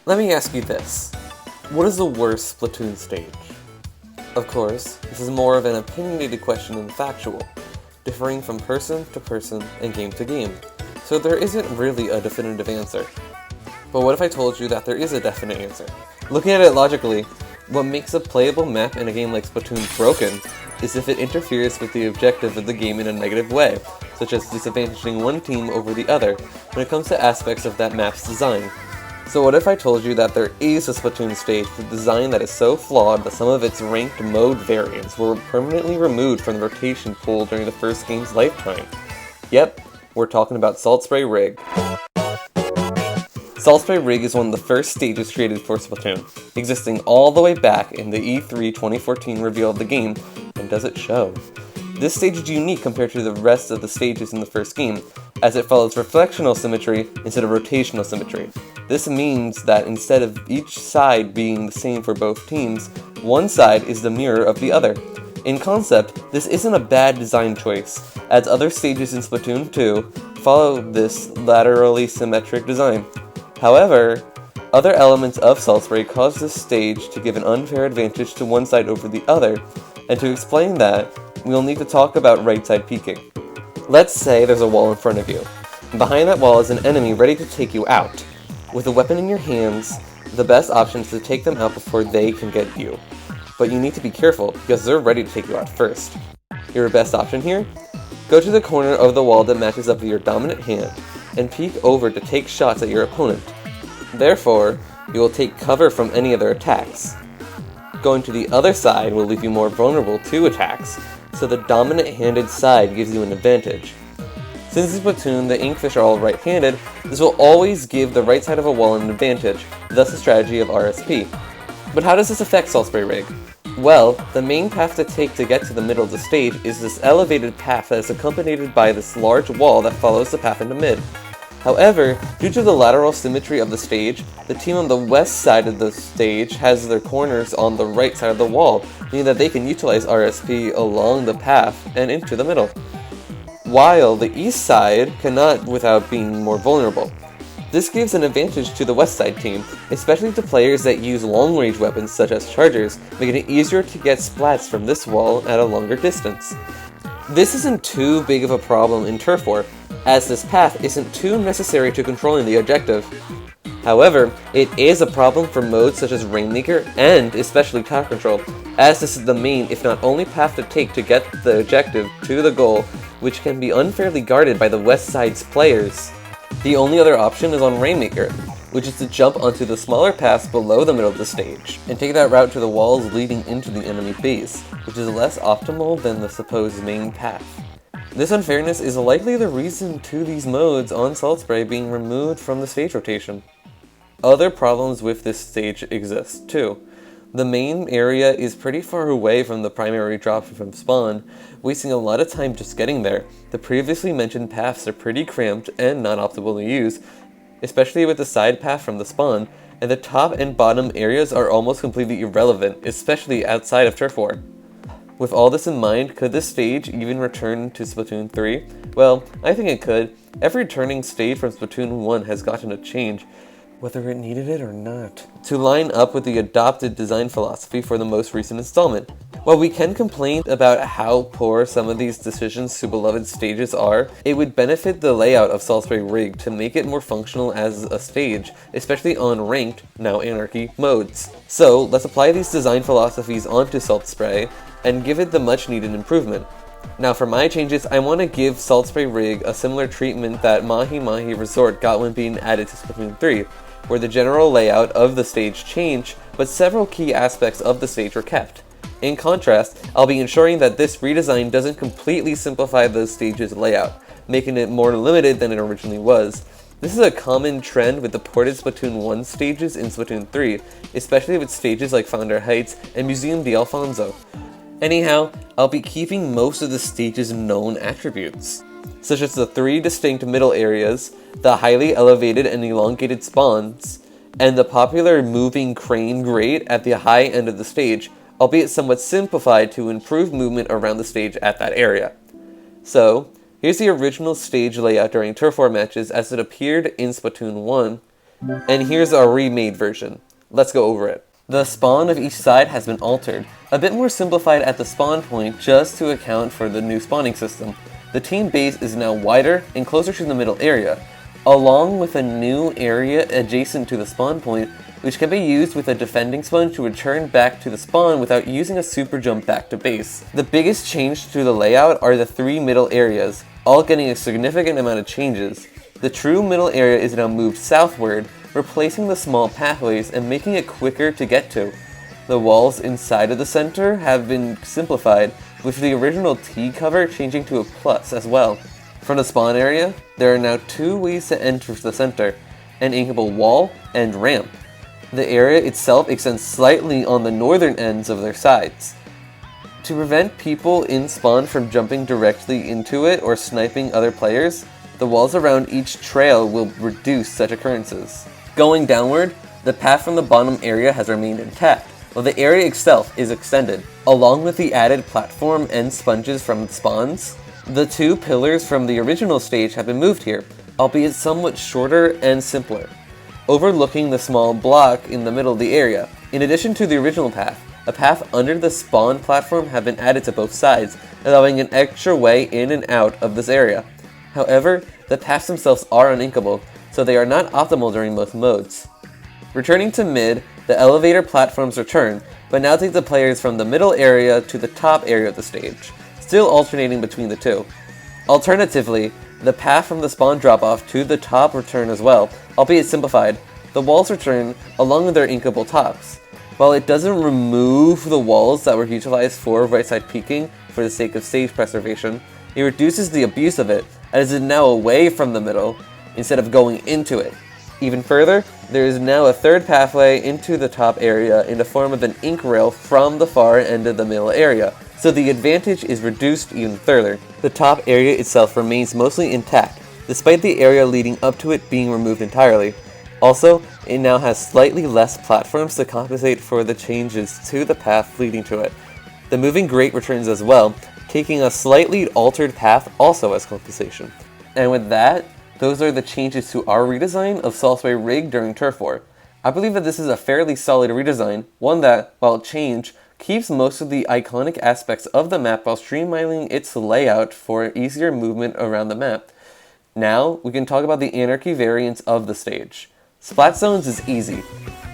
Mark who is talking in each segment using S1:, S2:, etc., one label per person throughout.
S1: Let me ask you this. What is the worst Splatoon stage? Of course, this is more of an opinionated question than factual, differing from person to person and game to game, so there isn't really a definitive answer. But what if I told you that there is a definite answer? Looking at it logically, what makes a playable map in a game like Splatoon broken is if it interferes with the objective of the game in a negative way, such as disadvantaging one team over the other when it comes to aspects of that map's design. So what if I told you that there is a Splatoon stage with design that is so flawed that some of its ranked mode variants were permanently removed from the rotation pool during the first game's lifetime? Yep, we're talking about Saltspray Rig. Saltspray Rig is one of the first stages created for Splatoon, existing all the way back in the E3 2014 reveal of the game, and does it show? This stage is unique compared to the rest of the stages in the first game, as it follows reflectional symmetry instead of rotational symmetry. This means that instead of each side being the same for both teams, one side is the mirror of the other. In concept, this isn't a bad design choice, as other stages in Splatoon 2 follow this laterally symmetric design. However, other elements of Saltspray cause this stage to give an unfair advantage to one side over the other, and to explain that, we'll need to talk about right side peeking. Let's say there's a wall in front of you. Behind that wall is an enemy ready to take you out. With a weapon in your hands, the best option is to take them out before they can get you. But you need to be careful, because they're ready to take you out first. Your best option here? Go to the corner of the wall that matches up with your dominant hand, and peek over to take shots at your opponent. Therefore, you will take cover from any of their attacks. Going to the other side will leave you more vulnerable to attacks, so the dominant-handed side gives you an advantage. Since in Splatoon the Inkfish are all right-handed, this will always give the right side of a wall an advantage, thus the strategy of RSP. But how does this affect Saltspray Rig? Well, the main path to take to get to the middle of the stage is this elevated path that is accompanied by this large wall that follows the path into mid. However, due to the lateral symmetry of the stage, the team on the west side of the stage has their corners on the right side of the wall, meaning that they can utilize RSP along the path and into the middle, while the east side cannot without being more vulnerable. This gives an advantage to the west side team, especially to players that use long-range weapons such as chargers, making it easier to get splats from this wall at a longer distance. This isn't too big of a problem in Turf War, as this path isn't too necessary to controlling the objective. However, it is a problem for modes such as Rainmaker and especially Tower Control, as this is the main if not only path to take to get the objective to the goal, which can be unfairly guarded by the west side's players. The only other option is on Rainmaker, which is to jump onto the smaller paths below the middle of the stage, and take that route to the walls leading into the enemy base, which is less optimal than the supposed main path. This unfairness is likely the reason to these modes on Saltspray being removed from the stage rotation. Other problems with this stage exist too. The main area is pretty far away from the primary drop from spawn, wasting a lot of time just getting there. The previously mentioned paths are pretty cramped and not optimal to use, especially with the side path from the spawn, and the top and bottom areas are almost completely irrelevant, especially outside of Turf War. With all this in mind, could this stage even return to Splatoon 3? Well, I think it could. Every returning stage from Splatoon 1 has gotten a change, whether it needed it or not, to line up with the adopted design philosophy for the most recent installment. While we can complain about how poor some of these decisions to beloved stages are, it would benefit the layout of Saltspray Rig to make it more functional as a stage, especially on ranked, now Anarchy, modes. So, let's apply these design philosophies onto Saltspray, and give it the much needed improvement. Now for my changes, I want to give Saltspray Rig a similar treatment that Mahi Mahi Resort got when being added to Splatoon 3, where the general layout of the stage changed, but several key aspects of the stage were kept. In contrast, I'll be ensuring that this redesign doesn't completely simplify the stage's layout, making it more limited than it originally was. This is a common trend with the ported Splatoon 1 stages in Splatoon 3, especially with stages like Founder Heights and Museum d'Alfonso. Anyhow, I'll be keeping most of the stage's known attributes, such as the 3 distinct middle areas, the highly elevated and elongated spawns, and the popular moving crane grate at the high end of the stage, albeit somewhat simplified to improve movement around the stage at that area. So, here's the original stage layout during Turf War matches as it appeared in Splatoon 1, And here's our remade version. Let's go over it. The spawn of each side has been altered, a bit more simplified at the spawn point just to account for the new spawning system. The team base is now wider and closer to the middle area, along with a new area adjacent to the spawn point, which can be used with a defending sponge to return back to the spawn without using a super jump back to base. The biggest change to the layout are the 3 middle areas, all getting a significant amount of changes. The true middle area is now moved southward, replacing the small pathways and making it quicker to get to. The walls inside of the center have been simplified, with the original T cover changing to a plus as well. From the spawn area, there are now 2 ways to enter the center, an inkable wall and ramp. The area itself extends slightly on the northern ends of their sides. To prevent people in spawn from jumping directly into it or sniping other players, the walls around each trail will reduce such occurrences. Going downward, the path from the bottom area has remained intact, while the area itself is extended. Along with the added platform and sponges from the spawns, the 2 pillars from the original stage have been moved here, albeit somewhat shorter and simpler, overlooking the small block in the middle of the area. In addition to the original path, a path under the spawn platform have been added to both sides, allowing an extra way in and out of this area. However, the paths themselves are uninkable, so they are not optimal during most modes. Returning to mid, the elevator platforms return, but now take the players from the middle area to the top area of the stage, still alternating between the 2. Alternatively, the path from the spawn drop-off to the top return as well, albeit simplified. The walls return along with their inkable tops. While it doesn't remove the walls that were utilized for right side peeking for the sake of stage preservation, it reduces the abuse of it, as it is now away from the middle instead of going into it. Even further, there is now a 3rd pathway into the top area in the form of an ink rail from the far end of the middle area, so the advantage is reduced even further. The top area itself remains mostly intact, despite the area leading up to it being removed entirely. Also, it now has slightly less platforms to compensate for the changes to the path leading to it. The moving grate returns as well, taking a slightly altered path also as compensation. And with that, those are the changes to our redesign of Saltspray Rig during Turf War. I believe that this is a fairly solid redesign, one that, while changed, keeps most of the iconic aspects of the map while streamlining its layout for easier movement around the map. Now, we can talk about the Anarchy variants of the stage. Splat zones is easy.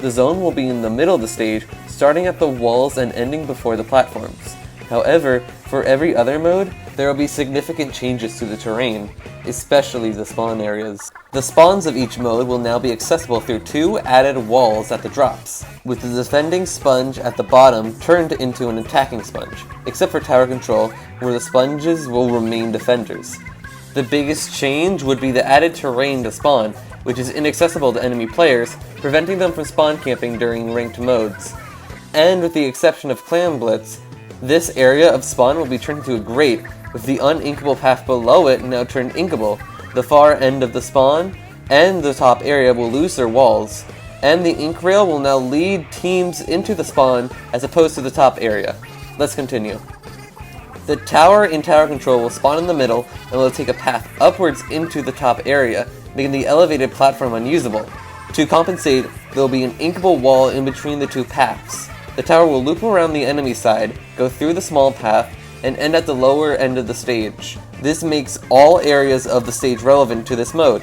S1: The zone will be in the middle of the stage, starting at the walls and ending before the platforms. However, for every other mode, there will be significant changes to the terrain, especially the spawn areas. The spawns of each mode will now be accessible through 2 added walls at the drops, with the defending sponge at the bottom turned into an attacking sponge, except for tower control, where the sponges will remain defenders. The biggest change would be the added terrain to spawn, which is inaccessible to enemy players, preventing them from spawn camping during ranked modes. And with the exception of Clan Blitz, this area of spawn will be turned into a grate, with the uninkable path below it now turned inkable. The far end of the spawn and the top area will lose their walls, and the ink rail will now lead teams into the spawn as opposed to the top area. Let's continue. The tower in tower control will spawn in the middle and will take a path upwards into the top area, making the elevated platform unusable. To compensate, there will be an inkable wall in between the 2 paths. The tower will loop around the enemy side, go through the small path, and end at the lower end of the stage. This makes all areas of the stage relevant to this mode.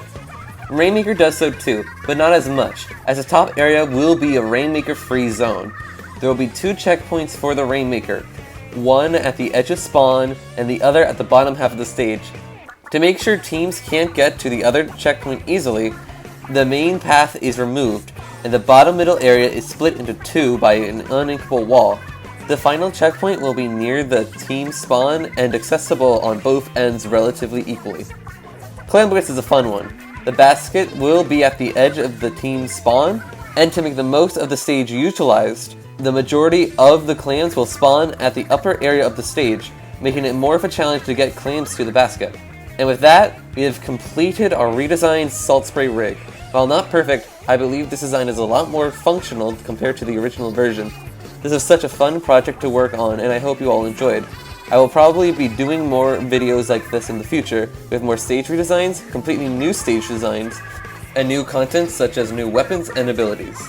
S1: Rainmaker does so too, but not as much, as the top area will be a Rainmaker-free zone. There will be 2 checkpoints for the Rainmaker, one at the edge of spawn and the other at the bottom half of the stage. To make sure teams can't get to the other checkpoint easily, the main path is removed, and the bottom middle area is split into 2 by an uninkable wall. The final checkpoint will be near the team spawn and accessible on both ends relatively equally. Clan Blitz is a fun one. The basket will be at the edge of the team spawn, and to make the most of the stage utilized, the majority of the clans will spawn at the upper area of the stage, making it more of a challenge to get clans to the basket. And with that, we have completed our redesigned Saltspray Rig. While not perfect, I believe this design is a lot more functional compared to the original version. This is such a fun project to work on, and I hope you all enjoyed. I will probably be doing more videos like this in the future, with more stage redesigns, completely new stage designs, and new content such as new weapons and abilities.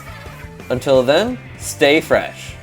S1: Until then, stay fresh!